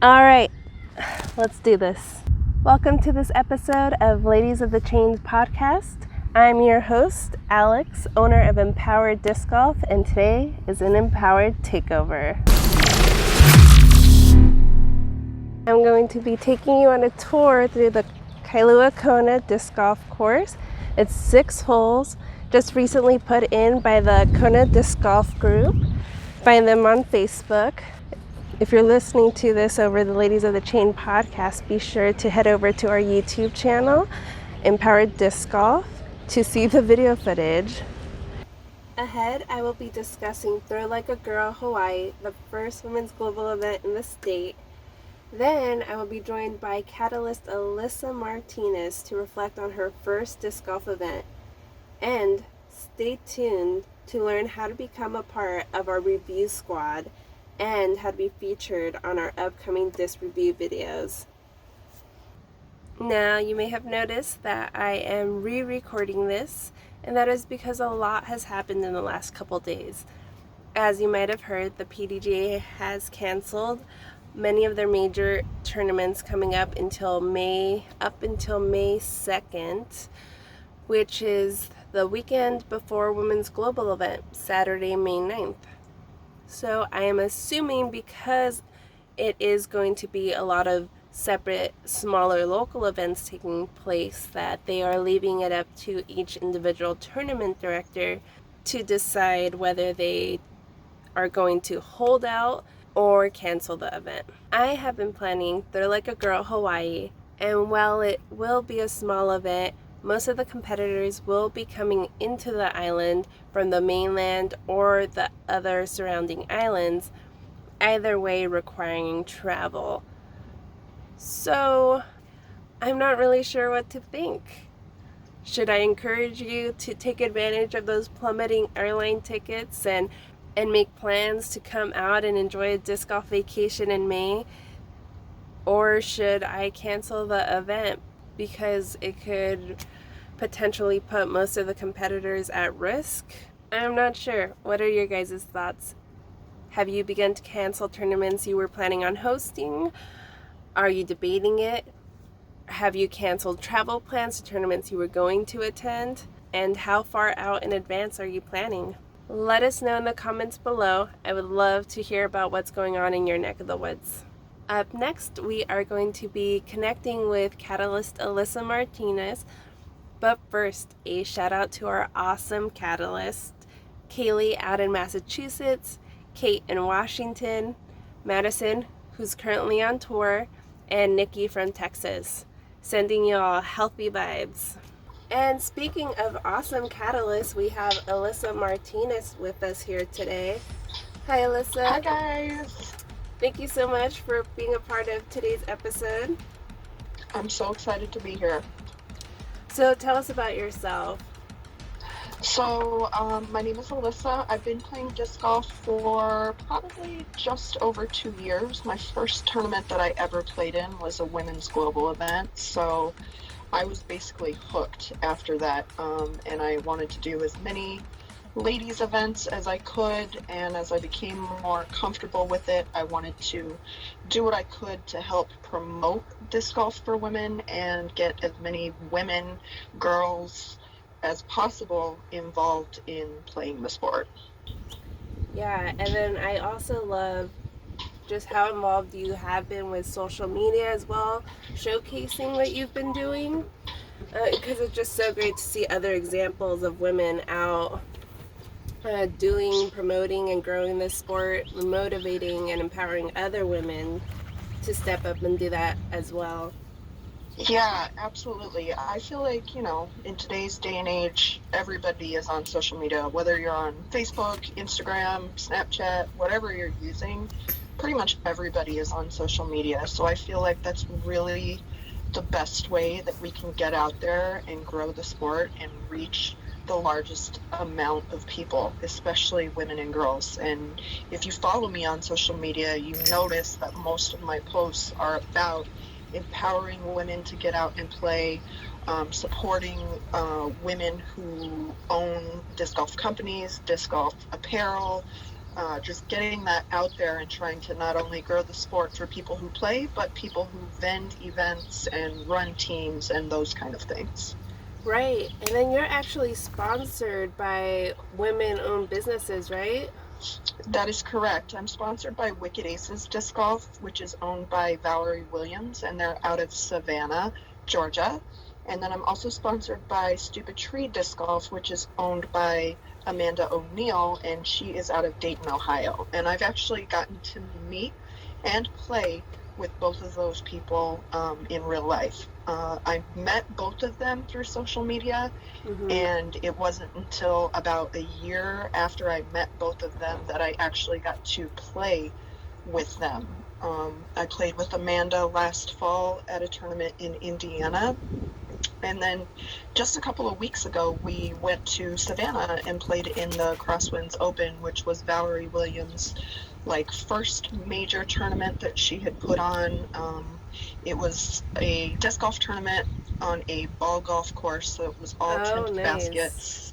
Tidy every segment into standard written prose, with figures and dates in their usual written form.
All right, let's do this. Welcome to this episode of Ladies of the Chains podcast. I'm your host, Alex, owner of Empowered Disc Golf, and today is an Empowered Takeover. I'm going to be taking you on a tour through the Kona Disc Golf Course. It's 6 holes, just recently put in by the Kona Disc Golf Group. Find them on Facebook. If you're listening to this over the Ladies of the Chain podcast, be sure to head over to our YouTube channel, Empowered Disc Golf, to see the video footage. Ahead, I will be discussing Throw Like a Girl Hawaii, the first women's global event in the state. Then I will be joined by Catalyst Alyssa Martinez to reflect on her first disc golf event. And stay tuned to learn how to become a part of our review squad and how to be featured on our upcoming disc review videos. Now, you may have noticed that I am re-recording this, and that is because a lot has happened in the last couple days. As you might have heard, the PDGA has canceled many of their major tournaments coming up until May 2nd, which is the weekend before Women's Global event, Saturday, May 9th. So I am assuming because it is going to be a lot of separate, smaller local events taking place that they are leaving it up to each individual tournament director to decide whether they are going to hold out or cancel the event. I have been planning They're Like a Girl Hawaii, and while it will be a small event, most of the competitors will be coming into the island from the mainland or the other surrounding islands, either way requiring travel. So I'm not really sure what to think. Should I encourage you to take advantage of those plummeting airline tickets and make plans to come out and enjoy a disc golf vacation in May? Or should I cancel the event because it could potentially put most of the competitors at risk? I'm not sure. What are your guys' thoughts? Have you begun to cancel tournaments you were planning on hosting? Are you debating it? Have you canceled travel plans to tournaments you were going to attend? And how far out in advance are you planning? Let us know in the comments below. I would love to hear about what's going on in your neck of the woods. Up next, we are going to be connecting with Catalyst Alyssa Martinez. But first, a shout out to our awesome Catalyst, Kaylee out in Massachusetts, Kate in Washington, Madison, who's currently on tour, and Nikki from Texas. Sending you all healthy vibes. And speaking of awesome Catalysts, we have Alyssa Martinez with us here today. Hi, Alyssa. Hi, guys. Thank you so much for being a part of today's episode. I'm so excited to be here. So tell us about yourself. So, my name is Alyssa. I've been playing disc golf for probably just over 2 years. My first tournament that I ever played in was a women's global event. So I was basically hooked after that, and I wanted to do as many ladies events as I could, and as I became more comfortable with it, I wanted to do what I could to help promote disc golf for women and get as many women, girls as possible involved in playing the sport. Yeah, and then I also love just how involved you have been with social media as well, showcasing what you've been doing, because it's just so great to see other examples of women out doing, promoting, and growing this sport, motivating and empowering other women to step up and do that as well. Yeah, absolutely. I feel like, in today's day and age, everybody is on social media, whether you're on Facebook, Instagram, Snapchat, whatever you're using, pretty much everybody is on social media. So I feel like that's really the best way that we can get out there and grow the sport and reach the largest amount of people, especially women and girls. And if you follow me on social media, you notice that most of my posts are about empowering women to get out and play, supporting women who own disc golf companies, disc golf apparel, just getting that out there and trying to not only grow the sport for people who play, but people who vend events and run teams and those kind of things. Right. And then you're actually sponsored by women-owned businesses, right? That is correct. I'm sponsored by Wicked Aces Disc Golf, which is owned by Valerie Williams, and they're out of Savannah, Georgia. And then I'm also sponsored by Stupid Tree Disc Golf, which is owned by Amanda O'Neill, and she is out of Dayton, Ohio. And I've actually gotten to meet and play with both of those people in real life. I met both of them through social media, and it wasn't until about a year after I met both of them that I actually got to play with them. I played with Amanda last fall at a tournament in Indiana. And then just a couple of weeks ago, we went to Savannah and played in the Crosswinds Open, which was Valerie Williams' first major tournament that she had put on. It was a disc golf tournament on a ball golf course, so it was all tipped baskets.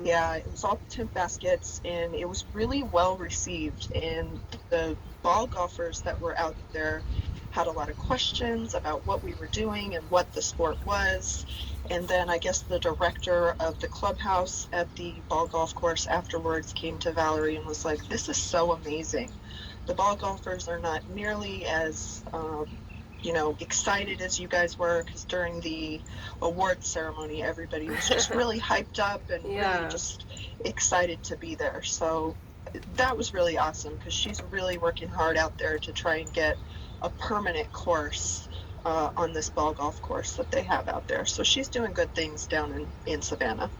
Yeah, it was all tipped baskets, and it was really well received. And the ball golfers that were out there had a lot of questions about what we were doing and what the sport was. And then I guess the director of the clubhouse at the ball golf course afterwards came to Valerie and was like, "This is so amazing. The ball golfers are not nearly as excited as you guys were, because during the award ceremony, everybody was just really hyped up and really just excited to be there." So that was really awesome, because she's really working hard out there to try and get a permanent course on this ball golf course that they have out there. So she's doing good things down in Savannah.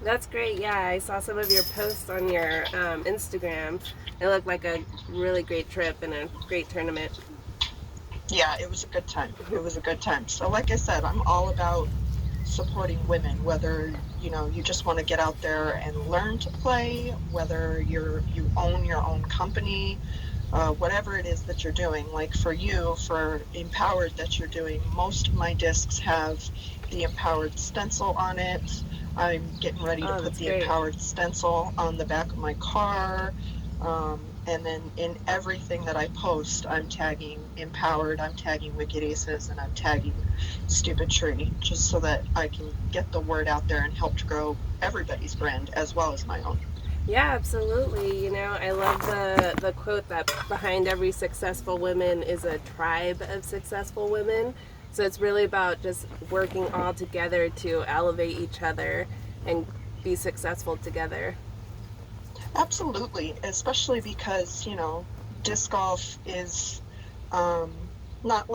That's great. Yeah, I saw some of your posts on your Instagram. It looked like a really great trip and a great tournament. Yeah, it was a good time. It was a good time. So like I said, I'm all about supporting women, whether you just want to get out there and learn to play, whether you own your own company, whatever it is that you're doing. Like for you, for Empowered that you're doing, most of my discs have the Empowered stencil on it. I'm getting ready to put the Empowered stencil on the back of my car. And then in everything that I post, I'm tagging Empowered, I'm tagging Wicked Aces, and I'm tagging Stupid Tree, just so that I can get the word out there and help to grow everybody's brand as well as my own. Yeah, absolutely. I love the quote that behind every successful woman is a tribe of successful women. So it's really about just working all together to elevate each other and be successful together. Absolutely, especially because, disc golf is not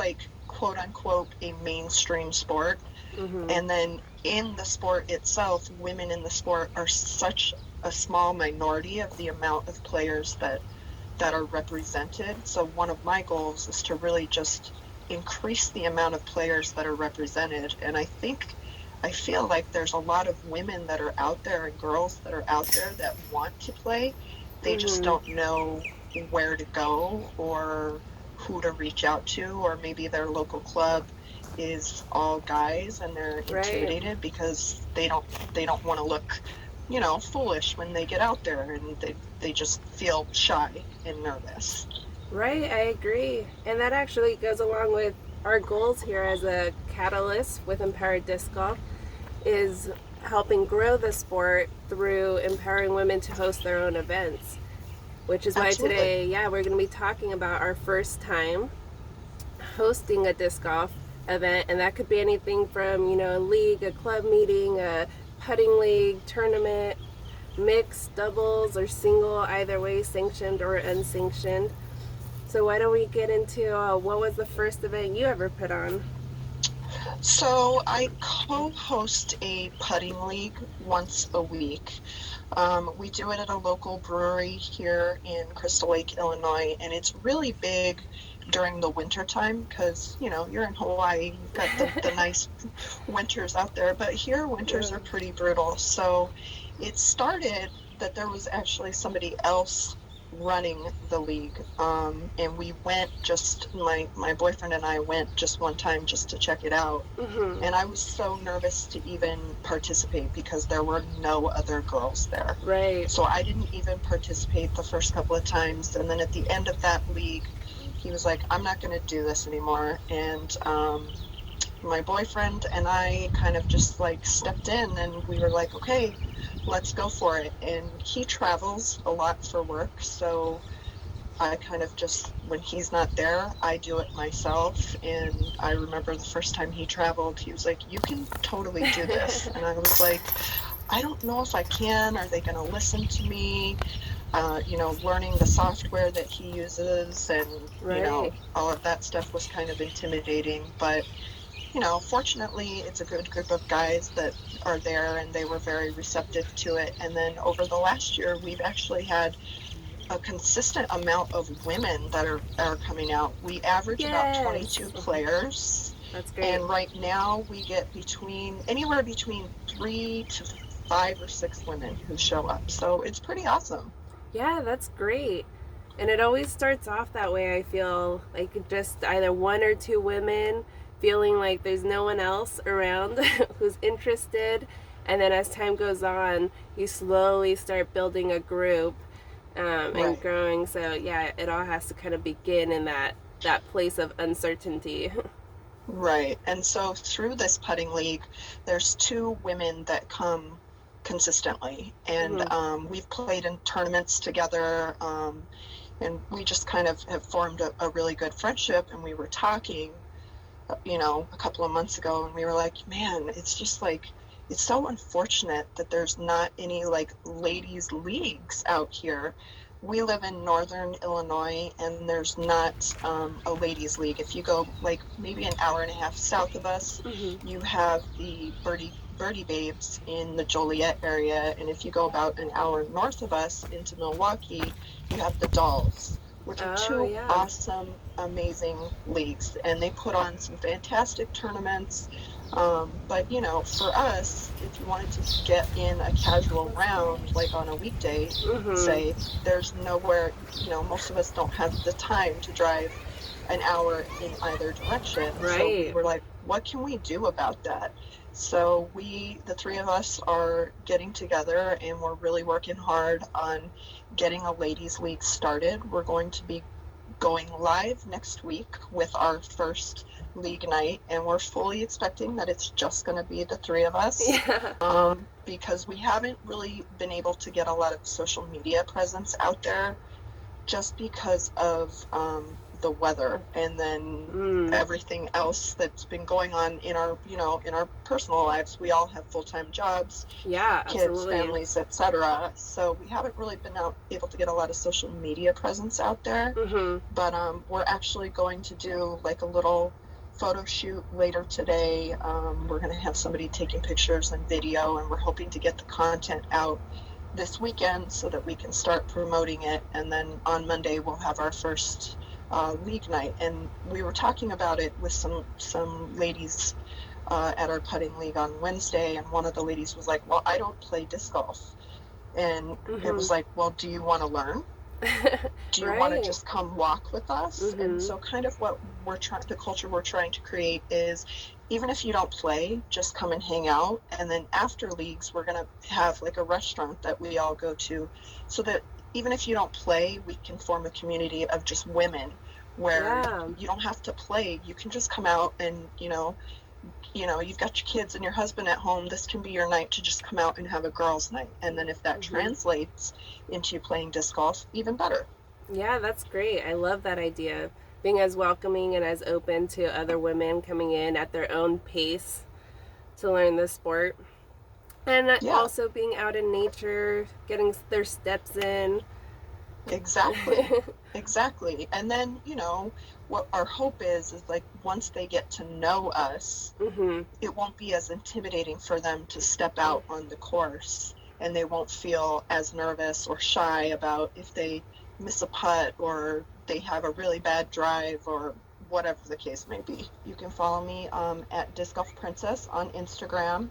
quote unquote a mainstream sport. And then in the sport itself, women in the sport are such a small minority of the amount of players that are represented. So one of my goals is to really just increase the amount of players that are represented. And I feel like there's a lot of women that are out there and girls that are out there that want to play. They just don't know where to go or who to reach out to, or maybe their local club is all guys and they're intimidated because they don't want to look foolish when they get out there, and they just feel shy and nervous. Right, I agree. And that actually goes along with our goals here as a Catalyst with Empowered Disc Golf, is helping grow the sport through empowering women to host their own events, which is why today, we're going to be talking about our first time hosting a disc golf event. And that could be anything from, a league, a club meeting, a putting league, tournament, mixed, doubles, or single, either way, sanctioned or unsanctioned. So why don't we get into what was the first event you ever put on? So I co-host a putting league once a week. We do it at a local brewery here in Crystal Lake, Illinois, and it's really big during the winter time because, you're in Hawaii, you've got the nice winters out there, but here winters are pretty brutal. So it started that there was actually somebody else running the league. And we went just, my boyfriend and I went just one time just to check it out. Mm-hmm. And I was so nervous to even participate because there were no other girls there. Right. So I didn't even participate the first couple of times. And then at the end of that league, he was like, I'm not going to do this anymore. And my boyfriend and I kind of just like stepped in and we were like, okay, let's go for it. And he travels a lot for work. So I kind of just, when he's not there, I do it myself. And I remember the first time he traveled, he was like, you can totally do this. And I was like, I don't know if I can. Are they going to listen to me? Learning the software that he uses and, Right. all of that stuff was kind of intimidating. But, fortunately, it's a good group of guys that are there and they were very receptive to it. And then over the last year, we've actually had a consistent amount of women that are coming out. We average about 22 Yes. players, That's great. and right now we get anywhere between 3 to 5 or 6 women who show up. So it's pretty awesome. Yeah, that's great. And it always starts off that way, I feel like just either one or two women feeling like there's no one else around who's interested. And then as time goes on, you slowly start building a group and Right. growing. So, yeah, it all has to kind of begin in that place of uncertainty. Right. And so through this putting league, there's 2 women that come consistently. And Mm-hmm. we've played in tournaments together. And we just kind of have formed a really good friendship. And we were talking, a couple of months ago, and we were like, man, it's just like, it's so unfortunate that there's not any like ladies leagues out here. We live in northern Illinois and there's not a ladies league. If you go like maybe an hour and a half south of us, Mm-hmm. you have the Birdie Babes in the Joliet area. And if you go about an hour north of us into Milwaukee, you have the Dolls, which are Oh, 2 yeah. awesome, amazing leagues. And they put on some fantastic tournaments. But for us, if you wanted to get in a casual round, like on a weekday, Mm-hmm. say, there's nowhere, most of us don't have the time to drive an hour in either direction. So we Right. were like, what can we do about that? So the 3 of us are getting together and we're really working hard on getting a ladies league started. We're going to be going live next week with our first league night, and we're fully expecting that it's just going to be the 3 of us, Yeah. because we haven't really been able to get a lot of social media presence out there just because of the weather and then Mm. everything else that's been going on in our in our personal lives. We all have full-time jobs, Yeah, kids, absolutely. families, etc. So we haven't really been able to get a lot of social media presence out there. Mm-hmm. But we're actually going to do like a little photo shoot later today. We're going to have somebody taking pictures and video, and we're hoping to get the content out this weekend so that we can start promoting it. And then on Monday we'll have our first league night. And we were talking about it with some ladies at our putting league on Wednesday, and one of the ladies was like, "Well, I don't play disc golf," and it Mm-hmm. was like, "Well, do you want to learn? Do you want to Right. just come walk with us?" And Mm-hmm. so kind of what the culture we're trying to create is, even if you don't play, just come and hang out. And then after leagues, we're going to have like a restaurant that we all go to, so that even if you don't play, we can form a community of just women where Yeah. you don't have to play. You can just come out and, you've got your kids and your husband at home. This can be your night to just come out and have a girls' night. And then if that Mm-hmm. translates into playing disc golf, even better. Yeah, that's great. I love that idea. Being as welcoming and as open to other women coming in at their own pace to learn the sport. And Yeah, also being out in nature, getting their steps in. exactly. Exactly. And then, what our hope is like once they get to know us, Mm-hmm. it won't be as intimidating for them to step out on the course, and they won't feel as nervous or shy about if they miss a putt or they have a really bad drive or whatever the case may be. You can follow me at Disc Golf Princess on Instagram.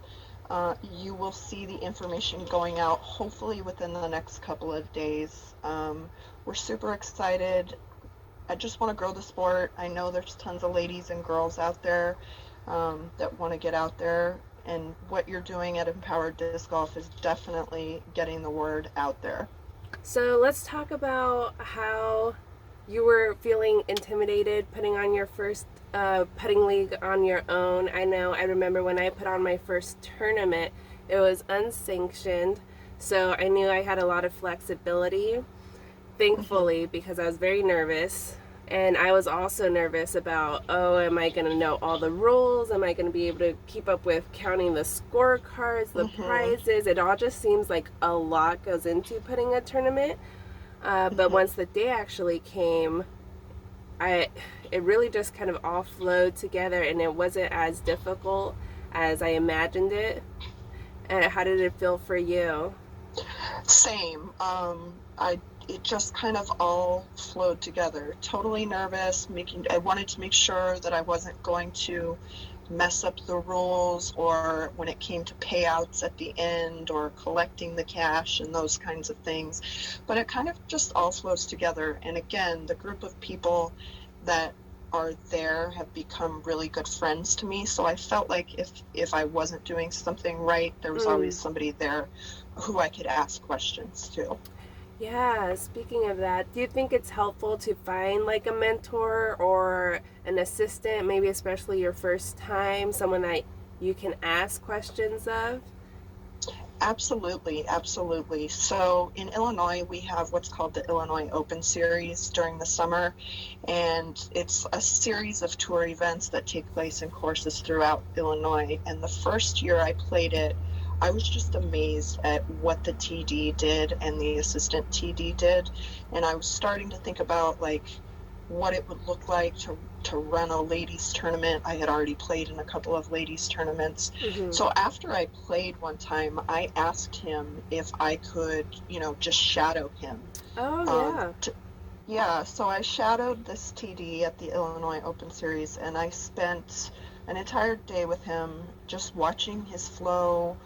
You will see the information going out hopefully within the next couple of days. We're super excited. I just want to grow the sport. I know there's tons of ladies and girls out there that want to get out there, and what you're doing at Empowered Disc Golf is definitely getting the word out there. So let's talk about how you were feeling intimidated putting on your first putting league on your own. I remember when I put on my first tournament, it was unsanctioned, so I knew I had a lot of flexibility, thankfully, because I was very nervous. And I was also nervous about, oh, am I going to know all the rules? Am I going to be able to keep up with counting the scorecards, the prizes? It all just seems like a lot goes into putting a tournament. But once the day actually came, it really just kind of all flowed together, and it wasn't as difficult as I imagined it. And how did it feel for you? Same. It just kind of all flowed together. Totally nervous. I wanted to make sure that I wasn't going to mess up the rules, or when it came to payouts at the end or collecting the cash and those kinds of things. But it kind of just all flows together. And again, the group of people that are there have become really good friends to me. So I felt like if I wasn't doing something right, there was always somebody there who I could ask questions to. Yeah, speaking of that, do you think it's helpful to find like a mentor or an assistant, maybe especially your first time, someone that you can ask questions of? Absolutely, absolutely. So in Illinois, we have what's called the Illinois Open Series during the summer, and it's a series of tour events that take place in courses throughout Illinois. And the first year I played it, I was just amazed at what the TD did and the assistant TD did. And I was starting to think about like what it would look like to run a ladies tournament. I had already played in a couple of ladies tournaments. So after I played one time, I asked him if I could, just shadow him. Oh, Yeah, so I shadowed this TD at the Illinois Open Series, and I spent an entire day with him just watching his flow,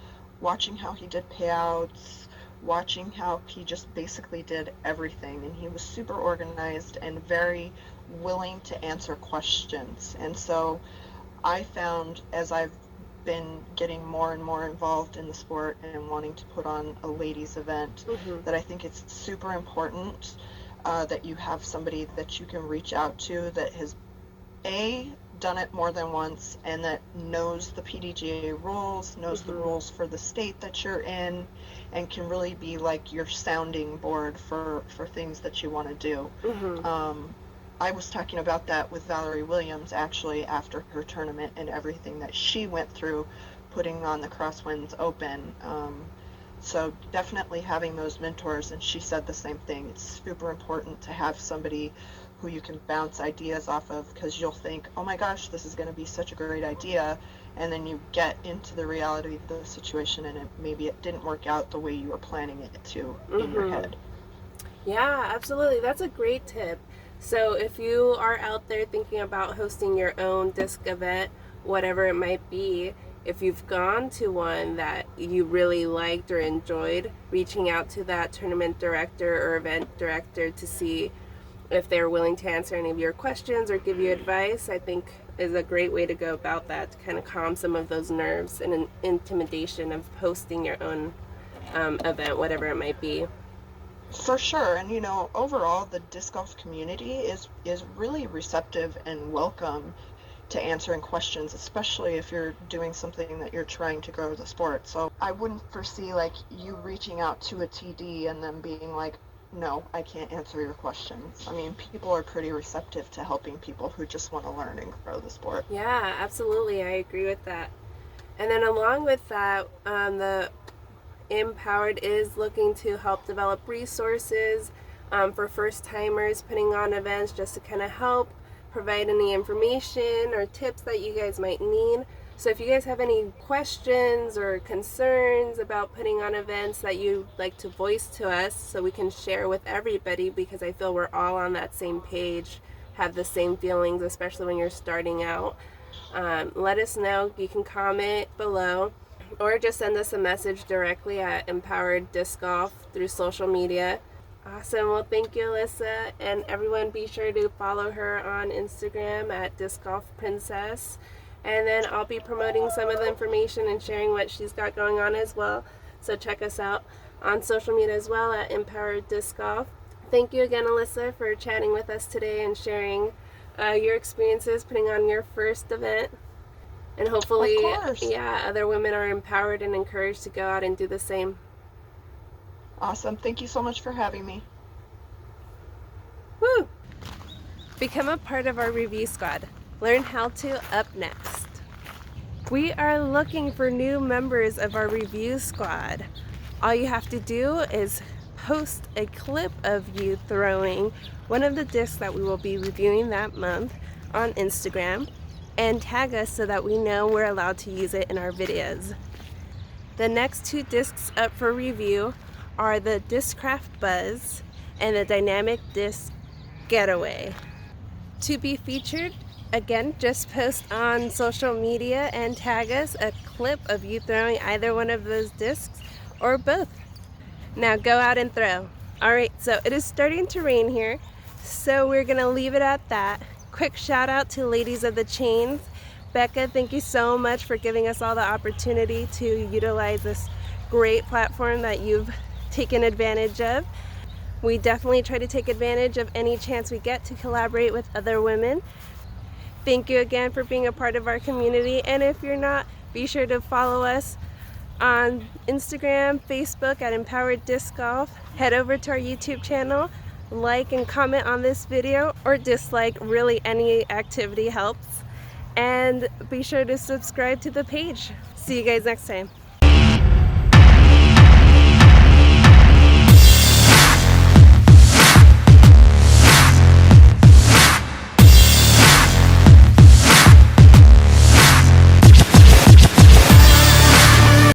watching how he did payouts, watching how he just basically did everything. And he was super organized and very willing to answer questions. And so I found, as I've been getting more and more involved in the sport and wanting to put on a ladies event, that I think it's super important that you have somebody that you can reach out to that has done it more than once, and that knows the PDGA rules, knows the rules for the state that you're in, and can really be like your sounding board for things that you want to do. I was talking about that with Valerie Williams actually after her tournament and everything that she went through putting on the Crosswinds Open. So definitely having those mentors, and she said the same thing. It's super important to have somebody who you can bounce ideas off of, because you'll think, oh my gosh, this is going to be such a great idea, and then you get into the reality of the situation, and maybe it didn't work out the way you were planning it to in your head. Yeah, absolutely. That's a great tip. So if you are out there thinking about hosting your own disc event, whatever it might be, if you've gone to one that you really liked or enjoyed, reaching out to that tournament director or event director to see if they're willing to answer any of your questions or give you advice, I think is a great way to go about that, to kind of calm some of those nerves and an intimidation of hosting your own event, whatever it might be. For sure. And overall the disc golf community is really receptive and welcome to answering questions, especially if you're doing something that you're trying to grow the sport. So I wouldn't foresee like you reaching out to a TD and then being like, no, I can't answer your questions. I mean, people are pretty receptive to helping people who just want to learn and grow the sport. Yeah, absolutely. I agree with that. And then along with that, the Empowered is looking to help develop resources for first-timers putting on events, just to kind of help provide any information or tips that you guys might need. So if you guys have any questions or concerns about putting on events that you'd like to voice to us so we can share with everybody, because I feel we're all on that same page, have the same feelings, especially when you're starting out, let us know. You can comment below. or just send us a message directly at Empowered Disc Golf through social media. Awesome. Well, thank you, Alyssa. And everyone, be sure to follow her on Instagram at Disc Golf Princess. And then I'll be promoting some of the information and sharing what she's got going on as well. So check us out on social media as well at Empowered Disc Golf. Thank you again, Alyssa, for chatting with us today and sharing your experiences putting on your first event. And hopefully, yeah, other women are empowered and encouraged to go out and do the same. Awesome. Thank you so much for having me. Woo! Become a part of our review squad. Learn how to up next. We are looking for new members of our review squad. All you have to do is post a clip of you throwing one of the discs that we will be reviewing that month on Instagram and tag us so that we know we're allowed to use it in our videos. The next 2 discs up for review are the Discraft Buzz and the Dynamic Disc Getaway. To be featured, again, just post on social media and tag us a clip of you throwing either one of those discs or both. Now go out and throw. Alright, so it is starting to rain here, so we're gonna leave it at that. Quick shout out to Ladies of the Chains. Becca, thank you so much for giving us all the opportunity to utilize this great platform that you've taken advantage of. We definitely try to take advantage of any chance we get to collaborate with other women. Thank you again for being a part of our community, and if you're not, be sure to follow us on Instagram, Facebook at Empowered Disc Golf. Head over to our YouTube channel, like and comment on this video, or dislike, really any activity helps. And be sure to subscribe to the page. See you guys next time.